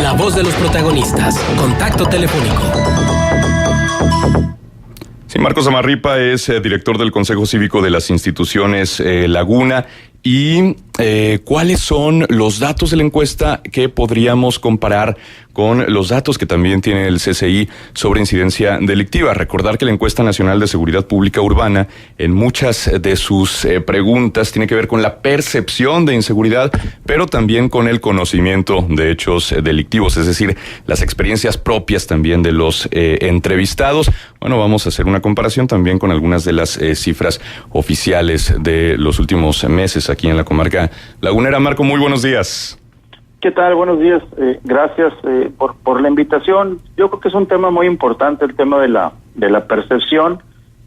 La voz de los protagonistas. Contacto telefónico. Sí, Marcos Amarripa es director del Consejo Cívico de las Instituciones Laguna. ¿Y cuáles son los datos de la encuesta que podríamos comparar con los datos que también tiene el CCI sobre incidencia delictiva? Recordar que la Encuesta Nacional de Seguridad Pública Urbana, en muchas de sus preguntas, tiene que ver con la percepción de inseguridad, pero también con el conocimiento de hechos delictivos, es decir, las experiencias propias también de los entrevistados. Bueno, vamos a hacer una comparación también con algunas de las cifras oficiales de los últimos meses aquí en la comarca lagunera. Marco, muy buenos días. ¿Qué tal? Buenos días. Gracias por la invitación. Yo creo que es un tema muy importante, el tema de la percepción,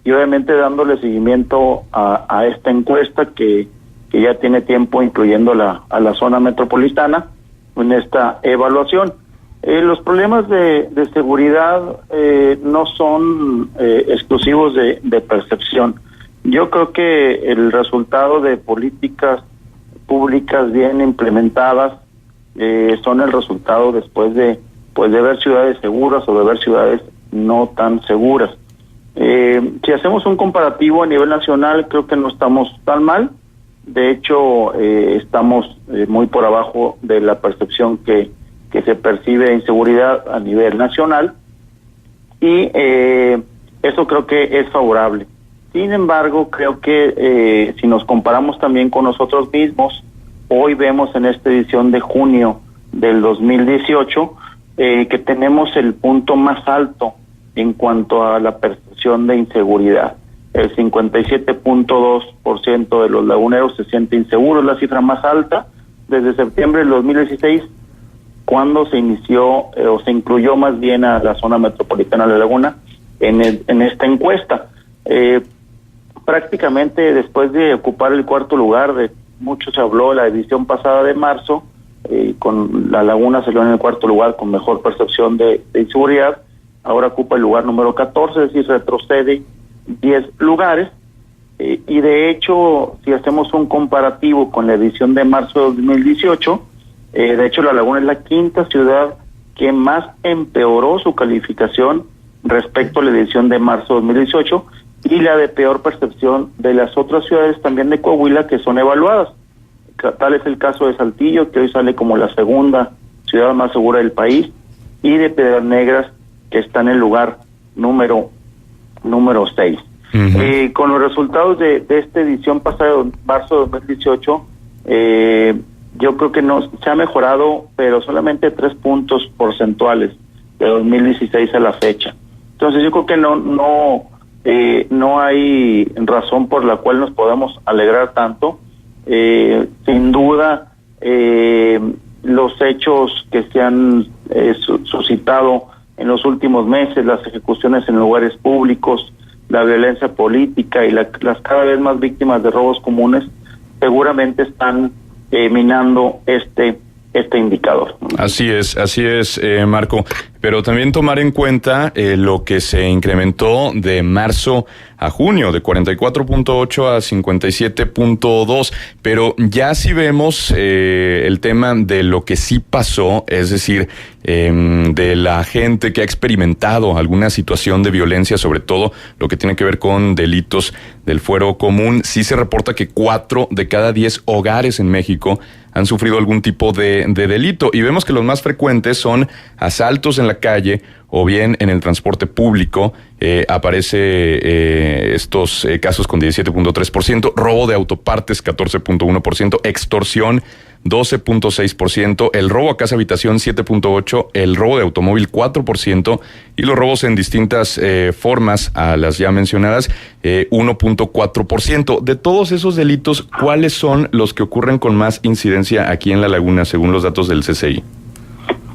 y obviamente dándole seguimiento a esta encuesta que ya tiene tiempo incluyendo a la zona metropolitana en esta evaluación. Los problemas de seguridad no son exclusivos de percepción. Yo creo que el resultado de políticas públicas bien implementadas son el resultado después de ver ciudades seguras o de ver ciudades no tan seguras. Si hacemos un comparativo a nivel nacional, creo que no estamos tan mal. De hecho, estamos muy por abajo de la percepción que se percibe de inseguridad a nivel nacional, y eso creo que es favorable. Sin embargo, creo que si nos comparamos también con nosotros mismos, hoy vemos en esta edición de junio del 2018 que tenemos el punto más alto en cuanto a la percepción de inseguridad. El 57.2% de los laguneros se siente inseguro, es la cifra más alta desde septiembre del 2016, cuando se inició o se incluyó más bien a la zona metropolitana de Laguna en esta encuesta. Prácticamente después de ocupar el cuarto lugar, de mucho se habló la edición pasada de marzo, con la Laguna salió en el cuarto lugar con mejor percepción de inseguridad. Ahora ocupa el lugar número 14, es decir, retrocede 10 lugares, y de hecho, si hacemos un comparativo con la edición de marzo de 2018, de hecho la Laguna es la quinta ciudad que más empeoró su calificación respecto a la edición de marzo de 2018, y la de peor percepción de las otras ciudades también de Coahuila que son evaluadas. Tal es el caso de Saltillo, que hoy sale como la segunda ciudad más segura del país, y de Piedras Negras, que está en el lugar número 6. Uh-huh. Con los resultados de esta edición pasada de marzo de 2018, yo creo que se ha mejorado, pero solamente 3 puntos porcentuales de 2016 a la fecha. Entonces yo creo que no hay razón por la cual nos podamos alegrar tanto. Sin duda, los hechos que se han suscitado en los últimos meses, las ejecuciones en lugares públicos, la violencia política y las cada vez más víctimas de robos comunes, seguramente están minando este indicador. Así es, Marco. Pero también tomar en cuenta lo que se incrementó de marzo a junio, de 44.8 a 57.2. Pero ya si vemos el tema de lo que sí pasó, es decir, de la gente que ha experimentado alguna situación de violencia, sobre todo lo que tiene que ver con delitos del fuero común, sí se reporta que 4 de cada 10 hogares en México han sufrido algún tipo de delito, y vemos que los más frecuentes son asaltos en la calle o bien en el transporte público. Aparece estos casos con 17.3%, robo de autopartes 14.1%, extorsión 12.6%, el robo a casa habitación 7.8%, el robo de automóvil 4%, y los robos en distintas formas a las ya mencionadas 1.4%. De todos esos delitos, ¿cuáles son los que ocurren con más incidencia aquí en La Laguna, según los datos del CCI?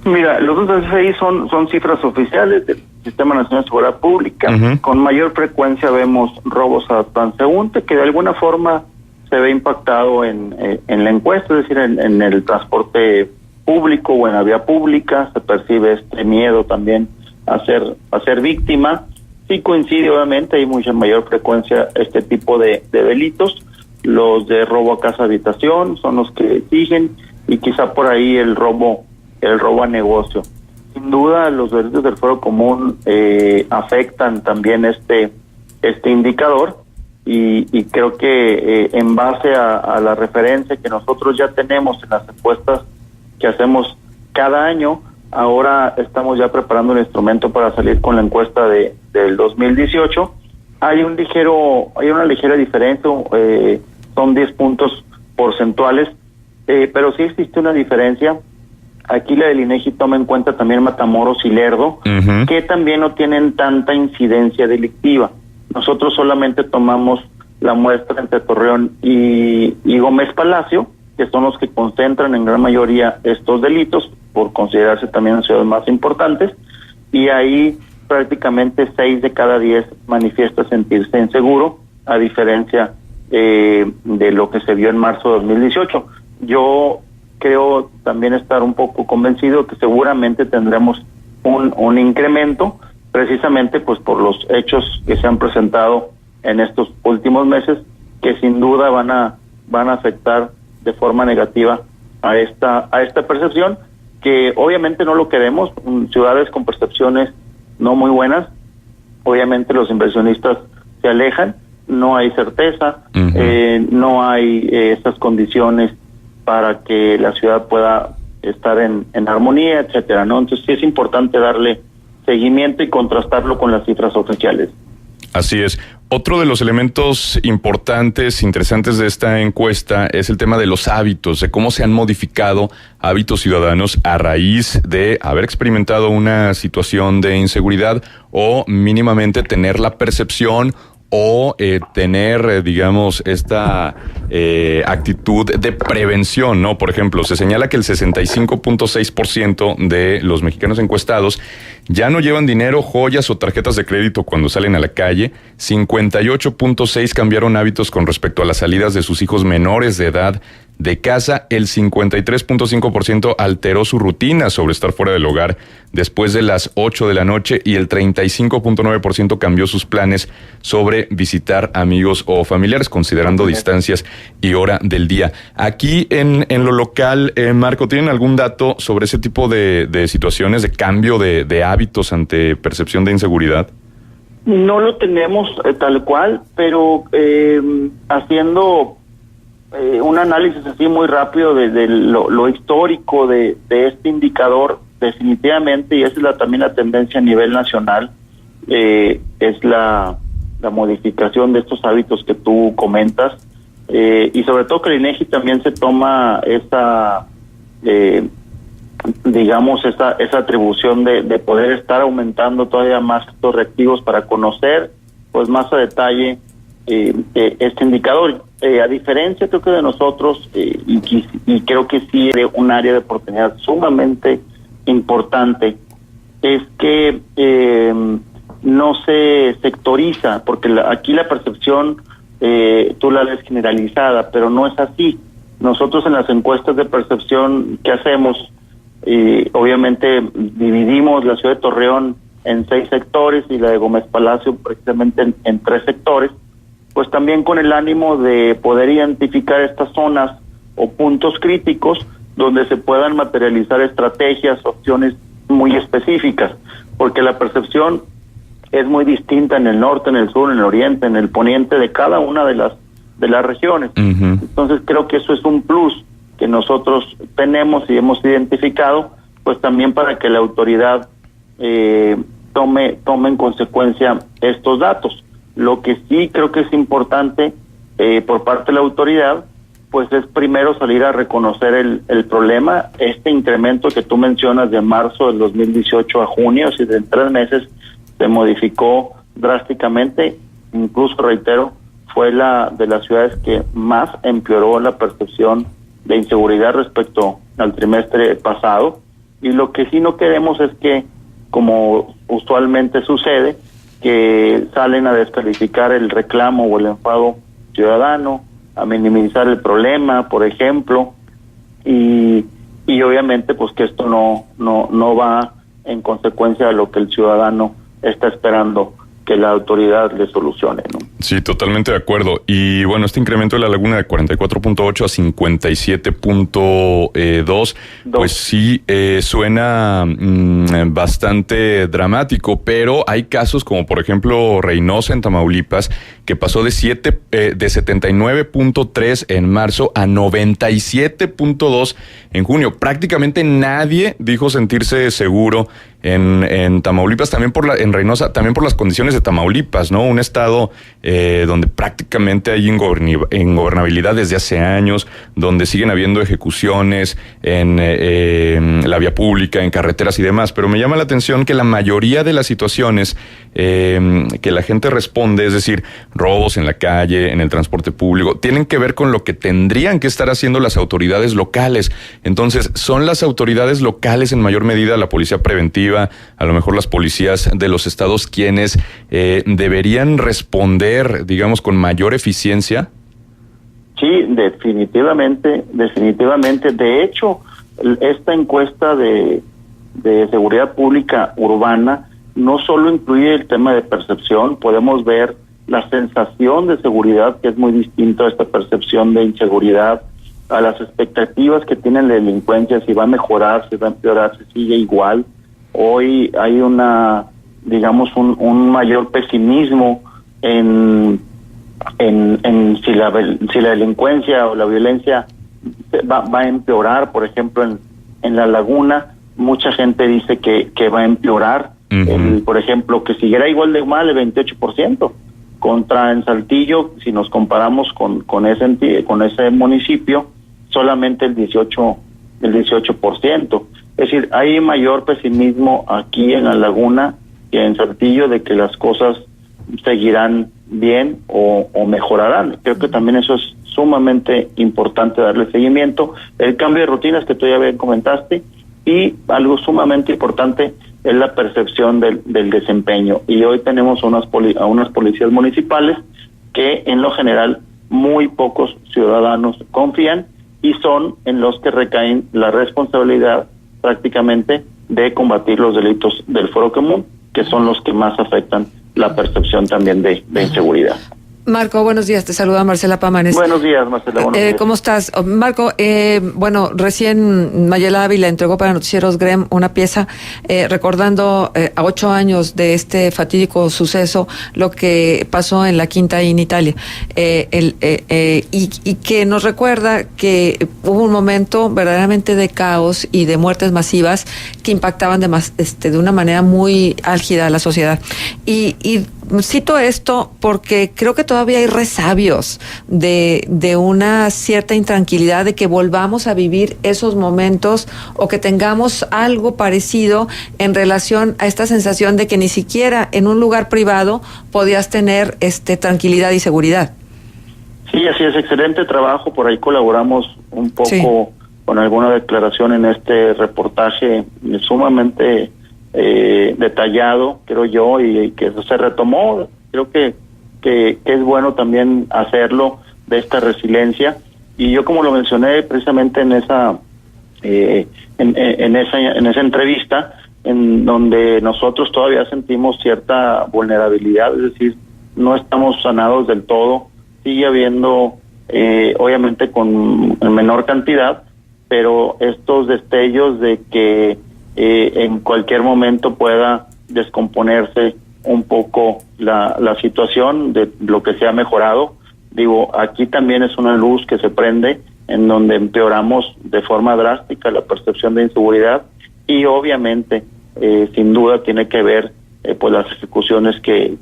Mira, los datos del CCI son cifras oficiales del Sistema Nacional de Seguridad Pública. Uh-huh. Con mayor frecuencia vemos robos a transeúnte, que de alguna forma se ve impactado en la encuesta, es decir, en el transporte público o en la vía pública. Se percibe este miedo también a ser víctima. Sí coincide, obviamente, hay mucha mayor frecuencia este tipo de delitos. Los de robo a casa habitación son los que exigen, y quizá por ahí el robo el robo a negocio. Sin duda, los delitos del fuero común afectan también este indicador, y creo que en base a la referencia que nosotros ya tenemos en las encuestas que hacemos cada año, ahora estamos ya preparando el instrumento para salir con la encuesta del 2018. Hay una ligera diferencia, son 10 puntos porcentuales, pero sí existe una diferencia. Aquí la del INEGI toma en cuenta también Matamoros y Lerdo, que también no tienen tanta incidencia delictiva. Nosotros solamente tomamos la muestra entre Torreón y Gómez Palacio, que son los que concentran en gran mayoría estos delitos, por considerarse también las ciudades más importantes, y ahí prácticamente 6 de cada 10 manifiesta sentirse inseguro, a diferencia de lo que se vio en marzo de 2018. Yo creo también estar un poco convencido que seguramente tendremos un incremento, precisamente pues por los hechos que se han presentado en estos últimos meses, que sin duda van a afectar de forma negativa a esta percepción, que obviamente no lo queremos. Ciudades con percepciones no muy buenas, obviamente los inversionistas se alejan, no hay certeza, no hay esas condiciones para que la ciudad pueda estar en armonía, etcétera, ¿no? Entonces sí es importante darle seguimiento y contrastarlo con las cifras oficiales. Así es. Otro de los elementos importantes, interesantes de esta encuesta es el tema de los hábitos, de cómo se han modificado hábitos ciudadanos a raíz de haber experimentado una situación de inseguridad o mínimamente tener la percepción o tener, digamos, esta actitud de prevención, ¿no? Por ejemplo, se señala que el 65.6% de los mexicanos encuestados ya no llevan dinero, joyas o tarjetas de crédito cuando salen a la calle. 58.6% cambiaron hábitos con respecto a las salidas de sus hijos menores de edad de casa. El 53.5% alteró su rutina sobre estar fuera del hogar después de las 8 de la noche y el 35.9% cambió sus planes sobre visitar amigos o familiares, considerando distancias y hora del día. Aquí en lo local, Marco, ¿tienen algún dato sobre ese tipo de situaciones de cambio de hábitos ante percepción de inseguridad? No lo tenemos tal cual, pero haciendo un análisis así muy rápido de lo histórico de este indicador, definitivamente, y esa es también la tendencia a nivel nacional, es la modificación de estos hábitos que tú comentas, y sobre todo que el INEGI también se toma esa esa atribución de poder estar aumentando todavía más estos reactivos para conocer pues más a detalle este indicador. A diferencia creo que de nosotros, y creo que sí de un área de oportunidad sumamente importante, es que no se sectoriza, porque aquí la percepción tú la ves generalizada, pero no es así. Nosotros en las encuestas de percepción que hacemos, obviamente dividimos la ciudad de Torreón en 6 sectores y la de Gómez Palacio precisamente en 3 sectores, pues también con el ánimo de poder identificar estas zonas o puntos críticos donde se puedan materializar estrategias, opciones muy específicas, porque la percepción es muy distinta en el norte, en el sur, en el oriente, en el poniente de cada una de las regiones. Entonces creo que eso es un plus que nosotros tenemos y hemos identificado, pues también para que la autoridad tome en consecuencia estos datos. Lo que sí creo que es importante por parte de la autoridad, pues es primero salir a reconocer el problema. Este incremento que tú mencionas de marzo del 2018 a junio, si de 3 meses se modificó drásticamente, incluso reitero, fue la de las ciudades que más empeoró la percepción de inseguridad respecto al trimestre pasado. Y lo que sí no queremos es que, como usualmente sucede, que salen a descalificar el reclamo o el enfado ciudadano, a minimizar el problema, por ejemplo, y obviamente pues que esto no va en consecuencia de lo que el ciudadano está esperando que la autoridad le solucione, ¿no? Sí, totalmente de acuerdo. Y bueno, este incremento de la Laguna de 44.8 a 57.2, pues sí, suena bastante dramático, pero hay casos como por ejemplo Reynosa en Tamaulipas, que pasó de 79.3 en marzo a 97.2 en junio. Prácticamente nadie dijo sentirse seguro en Tamaulipas, también en Reynosa, también por las condiciones de Tamaulipas, ¿no? Un estado donde prácticamente hay ingobernabilidad desde hace años, donde siguen habiendo ejecuciones en la vía pública, en carreteras y demás. Pero me llama la atención que la mayoría de las situaciones que la gente responde, es decir, robos en la calle, en el transporte público, tienen que ver con lo que tendrían que estar haciendo las autoridades locales. Entonces, son las autoridades locales en mayor medida, la policía preventiva, a lo mejor las policías de los estados, quienes deberían responder, digamos, con mayor eficiencia. Sí, definitivamente. De hecho, esta encuesta de seguridad pública urbana no solo incluye el tema de percepción, podemos ver la sensación de seguridad, que es muy distinto a esta percepción de inseguridad, a las expectativas que tiene la delincuencia, si va a mejorar, si va a empeorar, si sigue igual. Hoy hay un mayor pesimismo en si la delincuencia o la violencia va a empeorar. Por ejemplo, en la Laguna, mucha gente dice que va a empeorar. Por ejemplo, que siguiera igual de mal el 28%, contra en Saltillo, si nos comparamos con ese municipio, solamente el 18%. Es decir, hay mayor pesimismo aquí en la Laguna que en Saltillo de que las cosas seguirán bien o mejorarán. Creo que también eso es sumamente importante darle seguimiento. El cambio de rutinas que tú ya bien comentaste, y algo sumamente importante es la percepción del desempeño. Y hoy tenemos a unas policías municipales que en lo general muy pocos ciudadanos confían, y son en los que recaen la responsabilidad prácticamente de combatir los delitos del fuero común, que son los que más afectan la percepción también de inseguridad. Marco, buenos días, te saluda Marcela Pámanes. Buenos días, Marcela, buenos días. ¿Cómo estás? Marco, recién Mayela Ávila entregó para Noticieros GREM una pieza recordando a 8 años de este fatídico suceso, lo que pasó en la Quinta en Italia, y que nos recuerda que hubo un momento verdaderamente de caos y de muertes masivas que impactaban de una manera muy álgida a la sociedad. Y cito esto porque creo que todavía hay resabios de una cierta intranquilidad de que volvamos a vivir esos momentos o que tengamos algo parecido en relación a esta sensación de que ni siquiera en un lugar privado podías tener tranquilidad y seguridad. Sí, así es, excelente trabajo. Por ahí colaboramos un poco con alguna declaración en este reportaje sumamente detallado, creo yo, y que eso se retomó. Creo que es bueno también hacerlo, de esta resiliencia. Y yo, como lo mencioné precisamente en esa entrevista, en donde nosotros todavía sentimos cierta vulnerabilidad, es decir, no estamos sanados del todo, sigue habiendo obviamente en menor cantidad, pero estos destellos de que en cualquier momento pueda descomponerse un poco la situación de lo que se ha mejorado. Digo, aquí también es una luz que se prende en donde empeoramos de forma drástica la percepción de inseguridad, y obviamente sin duda tiene que ver pues las ejecuciones que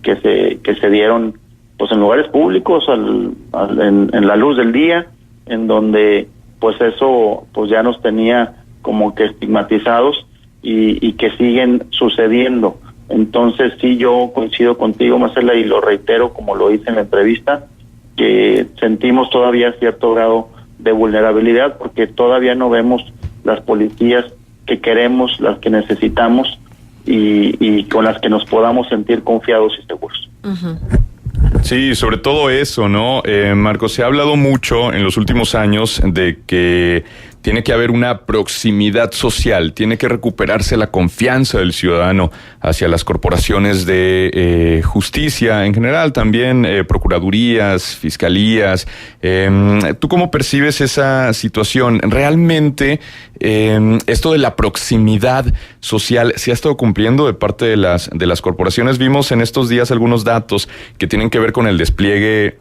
se dieron pues en lugares públicos en la luz del día, en donde pues eso pues ya nos tenía como que estigmatizados y que siguen sucediendo. Entonces sí, yo coincido contigo, Marcela, y lo reitero como lo hice en la entrevista, que sentimos todavía cierto grado de vulnerabilidad porque todavía no vemos las policías que queremos, las que necesitamos y con las que nos podamos sentir confiados y seguros. Uh-huh. Sí, sobre todo eso, ¿no? Marco, se ha hablado mucho en los últimos años de que tiene que haber una proximidad social, tiene que recuperarse la confianza del ciudadano hacia las corporaciones de justicia en general, también procuradurías, fiscalías. ¿Tú cómo percibes esa situación? ¿Realmente esto de la proximidad social se ha estado cumpliendo de parte de las corporaciones? Vimos en estos días algunos datos que tienen que ver con el despliegue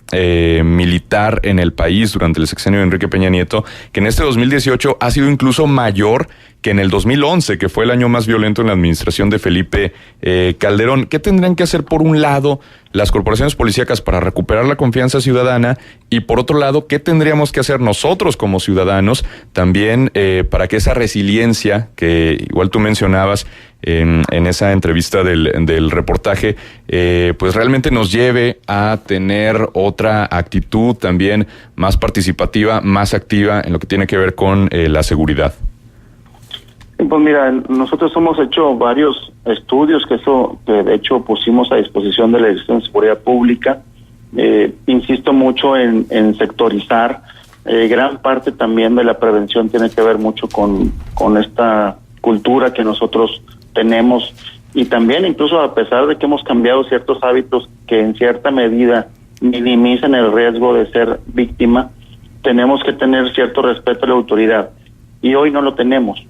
militar en el país durante el sexenio de Enrique Peña Nieto, que en este 2018 ha sido incluso mayor que en el 2011, que fue el año más violento en la administración de Felipe Calderón. ¿Qué tendrían que hacer, por un lado, las corporaciones policíacas para recuperar la confianza ciudadana? Y por otro lado, ¿qué tendríamos que hacer nosotros como ciudadanos también para que esa resiliencia, que igual tú mencionabas en esa entrevista del reportaje, pues realmente nos lleve a tener otra actitud también más participativa, más activa en lo que tiene que ver con la seguridad? Pues mira, nosotros hemos hecho varios estudios que de hecho pusimos a disposición de la Dirección de Seguridad Pública. Insisto mucho en sectorizar. Gran parte también de la prevención tiene que ver mucho con esta cultura que nosotros tenemos, y también incluso a pesar de que hemos cambiado ciertos hábitos que en cierta medida minimizan el riesgo de ser víctima, tenemos que tener cierto respeto a la autoridad, y hoy no lo tenemos.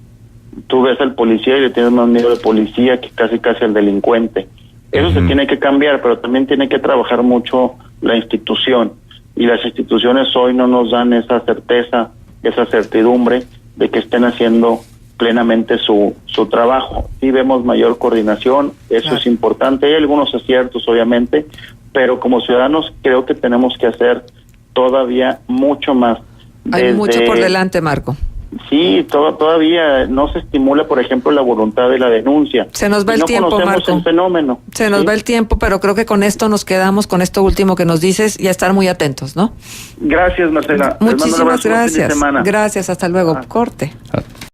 Tú ves al policía y le tienes más miedo al policía que casi al delincuente. Eso se tiene que cambiar, pero también tiene que trabajar mucho la institución, y las instituciones hoy no nos dan esa certeza, esa certidumbre de que estén haciendo plenamente su trabajo. Sí vemos mayor coordinación, eso claro, es importante. Hay algunos aciertos, obviamente, pero como ciudadanos creo que tenemos que hacer todavía mucho más. Hay mucho por delante, Marco. Sí, todavía no se estimula, por ejemplo, la voluntad de la denuncia. Se nos va el tiempo, Marco. El fenómeno. Se nos va el tiempo, pero creo que con esto nos quedamos, con esto último que nos dices, y a estar muy atentos, ¿no? Gracias, Marcela. Muchísimas gracias. Gracias, hasta luego. Corte.